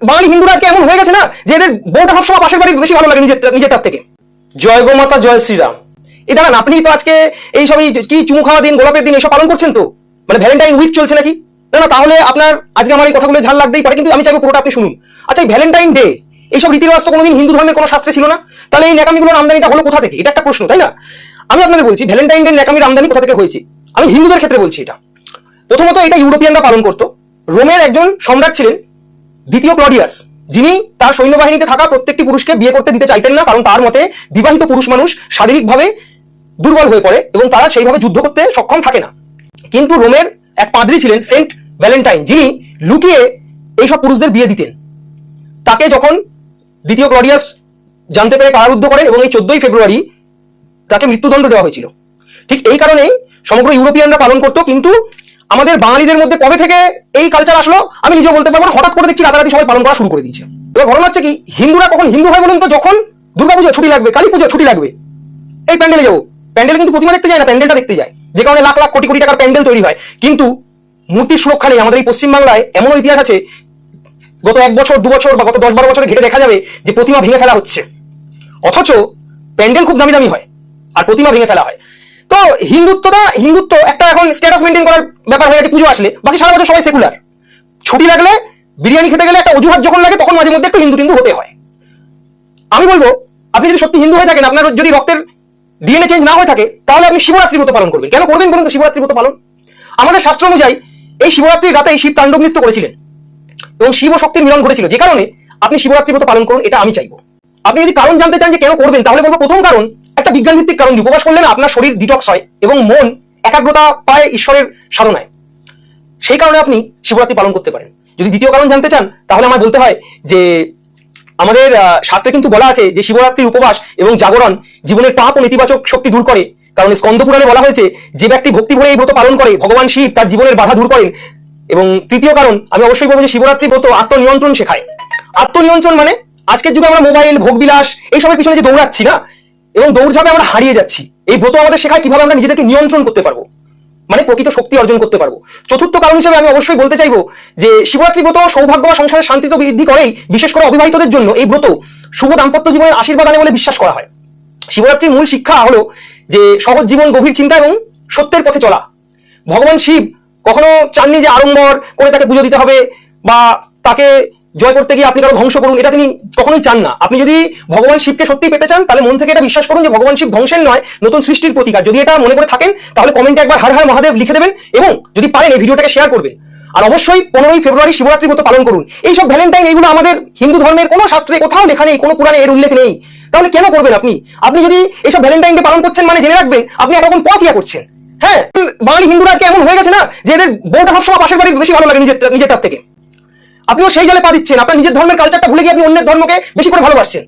বাঙালি হিন্দুরা আজকে এমন হয়ে গেছে না যে এদের বউটা সবসময় পাশের বাড়ি বেশি ভালো লাগে নিজেরটার থেকে। জয় গো মাতা জয় শ্রীরাম। এই দাঁড়ান, আপনি তো আজকে এই সবই কি চুমু খাওয়া দিন, গোলাপের দিন এসব পালন করছেন তো? মানে ভ্যালেন্টাইন উইক চলছে নাকি? না না, তাহলে আপনার আজকে আমার এই কথাগুলো ঝাল লাগতেই পারে, কিন্তু আমি চাইবো পুরোটা আপনি শুনুন। আচ্ছা, এই ভ্যালেন্টাইন ডে এইসব রীতিরেওয়াজ তো কোনোদিন হিন্দু ধর্মের কোনো শাস্ত্রে ছিল না, তাহলে এই ন্যাকামিগুলোর আমদানিটা হলো কোথা থেকে? এটা একটা প্রশ্ন, তাই না? আমি আপনাদের বলছি ভ্যালেন্টাইন ডে ন্যাকামির আমদানি কোথা থেকে হয়েছে। আমি হিন্দুদের ক্ষেত্রে বলছি এটা। প্রথমত এটা ইউরোপিয়ানরা পালন করতো। রোমের একজন সম্রাট ছিলেন দ্বিতীয় ক্লডিয়াস, যিনি তার সৈন্যবাহিনীতে থাকা প্রত্যেকটি পুরুষকে বিয়ে করতে দিতে চাইতেন না, কারণ তার মতে বিবাহিত পুরুষ মানুষ শারীরিকভাবে দুর্বল হয়ে পড়ে এবং তারা সেইভাবে যুদ্ধ করতে সক্ষম থাকে না। কিন্তু রোমের এক পাদ্রী ছিলেন সেন্ট ভ্যালেন্টাইন, যিনি লুকিয়ে এইসব পুরুষদের বিয়ে দিতেন। তাকে যখন দ্বিতীয় ক্লডিয়াস জানতে পেরে কারারুদ্ধ করেন এবং এই 14ই ফেব্রুয়ারি তাকে মৃত্যুদণ্ড দেওয়া হয়েছিল। ঠিক এই কারণেই সমগ্র ইউরোপিয়ানরা পালন করতো, কিন্তু আমাদের বাঙালিদের মধ্যে কবে থেকে এই কালচার আসলো আমি নিজেও বলতে পারবো না। হঠাৎ করে দেখছি রাতারাতি সবাই পালন করা শুরু করে দিয়েছে। এবার ঘটনা হচ্ছে কি, হিন্দুরা কখন হিন্দু হয় বলুন তো? যখন দুর্গাপুজো ছুটি লাগবে, কালী পুজো ছুটি লাগবে, এই প্যান্ডেলে যাবো। প্যান্ডেল কিন্তু প্রতিমা দেখতে যায় না, প্যান্ডেলটা দেখতে যায়, যে কারণে লাখ লাখ কোটি কোটি টাকার প্যান্ডেল তৈরি হয়। কিন্তু মূর্তির সুরক্ষা নেই। আমাদের এই পশ্চিমবাংলায় এমন ইতিহাস আছে, গত 1 বছর 2 বছর বা গত 10-12 বছরে ঘেটে দেখা যাবে যে প্রতিমা ভেঙে ফেলা হচ্ছে, অথচ প্যান্ডেল খুব দামি দামি হয় আর প্রতিমা ভেঙে ফেলা হয়। তো হিন্দুত্ব একটা এখন স্ট্যাটাস মেনটেন করার ব্যাপার হয়ে গেছে। পুজো আসলে বাকি সারা বছর সবাই সেকুলার। ছুটি লাগলে, বিরিয়ানি খেতে গেলে একটা অজুহাত যখন লাগে, তখন মাঝে মধ্যে একটু হিন্দু হতে হয়। আমি বলবো, আপনি যদি সত্যি হিন্দু হয়ে থাকেন, আপনার যদি রক্তের ডিএনএ চেঞ্জ না হয়ে থাকে, তাহলে আপনি শিবরাত্রি ব্রত পালন করবেন। কেন করবেন বলুন তো শিবরাত্রি ব্রত পালন? আমাদের শাস্ত্র অনুযায়ী এই শিবরাত্রির রাতে শিব তাণ্ডব নৃত্য করেছিলেন এবং শিব ও শক্তির মিলন ঘটেছিল, যে কারণে আপনি শিবরাত্রি ব্রত পালন করুন, এটা আমি চাইবো। আপনি যদি কারণ জানতে চান যে কেন করবেন, তাহলে বলবো প্রথম কারণ একটা বিজ্ঞান ভিত্তিক কারণ। উপবাস করলে না আপনার শরীর ডিটক্স হয় এবং মন একাগ্রতা পায় ঈশ্বরের সাধনায়, সেই কারণে আপনি শিবরাত্রি পালন করতে পারেন। যদি দ্বিতীয় কারণ জানতে চান, তাহলে আমার বলতে হয় যে আমাদের শাস্ত্রে কিন্তু বলা আছে যে শিবরাত্রির উপবাস এবং জাগরণ জীবনের পাপ ও নেতিবাচক শক্তি দূর করে। কারণ স্কন্দ পুরাণে বলা হয়েছে যে ব্যক্তি ভক্তি ভরে এই ব্রত পালন করে, ভগবান শিব তার জীবনের বাধা দূর করেন। এবং তৃতীয় কারণ আমি অবশ্যই বলবো যে শিবরাত্রি ব্রত আত্মনিয়ন্ত্রণ শেখায়। আত্মনিয়ন্ত্রণ মানে আজকের যুগে আমরা মোবাইল, ভোগবিলাস এইসবের পিছনে যে দৌড়াচ্ছি না, এবং দৌড়ঝাঁপে আমরা হারিয়ে যাচ্ছি, এই ব্রত আমাদের শেখায় কিভাবে আমরা নিজেদেরকে নিয়ন্ত্রণ করতে পারবো, মানে প্রকৃত শক্তি অর্জন করতে পারবো। চতুর্থ কারণ হিসেবে আমি অবশ্যই বলতে চাইবো যে শিবরাত্রি ব্রত সৌভাগ্য বা সংসারের শান্তি তো বৃদ্ধি করেই, বিশেষ করে অবিবাহিতদের জন্য এই ব্রত শুভ দাম্পত্য জীবনের আশীর্বাদ আনে বলে বিশ্বাস করা হয়। শিবরাত্রির মূল শিক্ষা হলো যে সহজ জীবন, গভীর চিন্তা এবং সত্যের পথে চলা। ভগবান শিব কখনো চাননি যে আড়ম্বর করে তাকে পুজো দিতে হবে বা তাকে জয় করতে গিয়ে আপনি কারো ধ্বংস করুন, এটা তিনি কখনোই চান না। আপনি যদি ভগবান শিবকে সত্যি পেতে চান, তাহলে মন থেকে এটা বিশ্বাস করুন যে ভগবান শিব ধ্বংসের নয়, নতুন সৃষ্টির প্রতীকার। যদি এটা মনে করে থাকেন, তাহলে কমেন্টে একবার হর হর মহাদেব লিখে দেবেন এবং যদি পারেন এই ভিডিওটাকে শেয়ার করবেন। আর অবশ্যই 15ই ফেব্রুয়ারি শিবরাত্রি ব্রত পালন করুন। এইসব ভ্যালেন্টাইন এগুলো আমাদের হিন্দু ধর্মের কোনো শাস্ত্রে কোথাও লেখা নেই, কোনো পুরাণে এর উল্লেখ নেই। তাহলে কেন করবেন আপনি? আপনি যদি এইসব ভ্যালেন্টাইন ডে পালন করছেন, মানে জেনে রাখবেন আপনি একরকম পথিয়া করছেন। হ্যাঁ, বাঙালি হিন্দুরা আজকে এমন হয়ে গেছে না যে এদের বউটা সবসময় পাশের বাড়ি বেশি ভালো লাগে নিজেরটার থেকে। আপনিও সেই জালে পা দিচ্ছেন। আপনার নিজের ধর্মের কালচারটা ভুলে গিয়ে আপনি অন্যের ধর্মকে বেশি করে ভালোবাসছেন।